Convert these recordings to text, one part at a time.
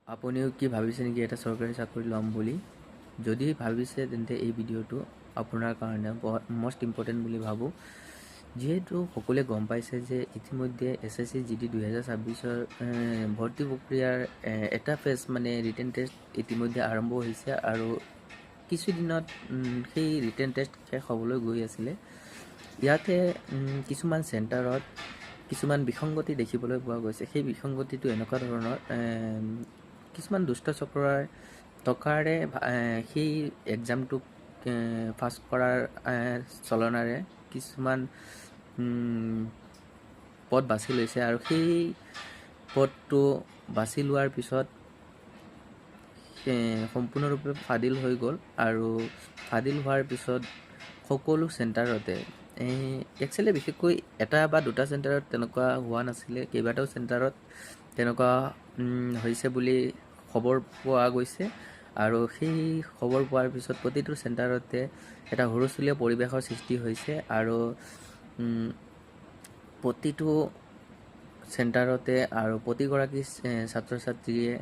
আপুনিও কি ভাবিছে নেকি এটা চৰকাৰী চাকৰি ল'ম বুলি? যদি ভাবিছে তেন্তে এই ভিডিঅ'টো আপোনাৰ কাৰণে মষ্ট ইম্পৰ্টেণ্ট বুলি ভাবোঁ। যিহেতু সকলোৱে গম পাইছে যে ইতিমধ্যে SSC GD 2026 ভৰ্তি প্ৰক্ৰিয়াৰ এটা ফেজ মানে ৰিটেন টেষ্ট ইতিমধ্যে আৰম্ভ হৈছে আৰু কিছুদিনত সেই ৰিটেন টেষ্ট শেষ হ'বলৈ গৈ আছিলে। ইয়াতে কিছুমান চেণ্টাৰত কিছুমান বিসংগতি দেখিবলৈ পোৱা গৈছে। সেই বিসংগতিটো এনেকুৱা ধৰণৰ, কিছুমান দুষ্ট চক্ৰই টকাৰে সেই এক্সামটোক পাছ কৰাৰ চলনাৰে কিছুমান পদ বাছি লৈছে আৰু সেই পদটো বাছি লোৱাৰ পিছত সম্পূৰ্ণৰূপে ফাদিল হৈ গ'ল আৰু ফাদিল হোৱাৰ পিছত সকলো চেণ্টাৰতে একচুৱেলি বিশেষকৈ এটা বা দুটা চেণ্টাৰত তেনেকুৱা হোৱা নাছিলে, কেইবাটাও চেণ্টাৰত তেনেকুৱা হৈছে বুলি খবৰ পোৱা গৈছে আৰু সেই খবৰ পোৱাৰ পিছত প্ৰতিটো চেণ্টাৰতে এটা হুলস্থুলীয়া পৰিৱেশৰ সৃষ্টি হৈছে আৰু প্ৰতিটো চেণ্টাৰতে আৰু প্ৰতিগৰাকী ছাত্ৰ ছাত্ৰীয়ে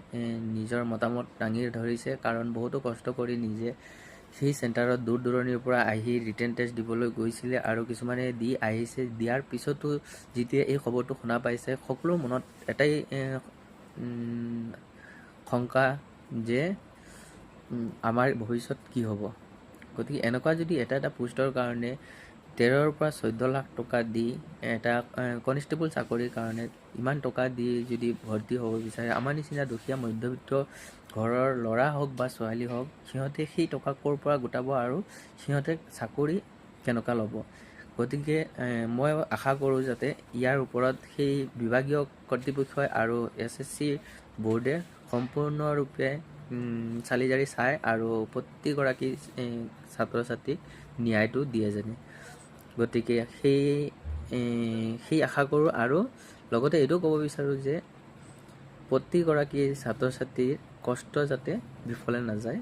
নিজৰ মতামত দাঙি ধৰিছে, কাৰণ বহুতো কষ্ট কৰি নিজে সেই চেণ্টাৰত দূৰ দূৰণিৰ পৰা আহি ৰিটেন টেষ্ট দিবলৈ গৈছিলে আৰু কিছুমানে দি আহিছে। দিয়াৰ পিছতো যেতিয়া এই খবৰটো শুনা পাইছে, সকলোৰ মনত এটাই শংকা যে আমাৰ ভৱিষ্যত কি হ'ব। গতিকে এনেকুৱা যদি এটা পোষ্টৰ কাৰণে 13 পৰা 14 লাখ টকা দি এটা কনষ্টেবল চাকৰিৰ কাৰণে ইমান টকা দি যদি ভৰ্তি হ'ব বিচাৰে, আমাৰ নিচিনা দুখীয়া মধ্যবিত্ত ঘৰৰ ল'ৰা হওক বা ছোৱালী হওক, সিহঁতে সেই টকা ক'ৰ পৰা গোটাব আৰু সিহঁতে চাকৰি কেনেকুৱা ল'ব। গতিকে মই আশা কৰোঁ যাতে ইয়াৰ ওপৰত সেই বিভাগীয় কৰ্তৃপক্ষই আৰু SSC বোৰ্ডে সম্পূৰ্ণৰূপে চালি জাৰি চায় আৰু প্ৰতিগৰাকী ছাত্ৰ ছাত্ৰীক ন্যায়টো দিয়ে যেনে। গতিকে সেই আশা কৰোঁ আৰু লগতে এইটো ক'ব বিচাৰোঁ যে প্ৰতিগৰাকী ছাত্ৰ ছাত্ৰীৰ কষ্ট যাতে বিফলে নাযায়।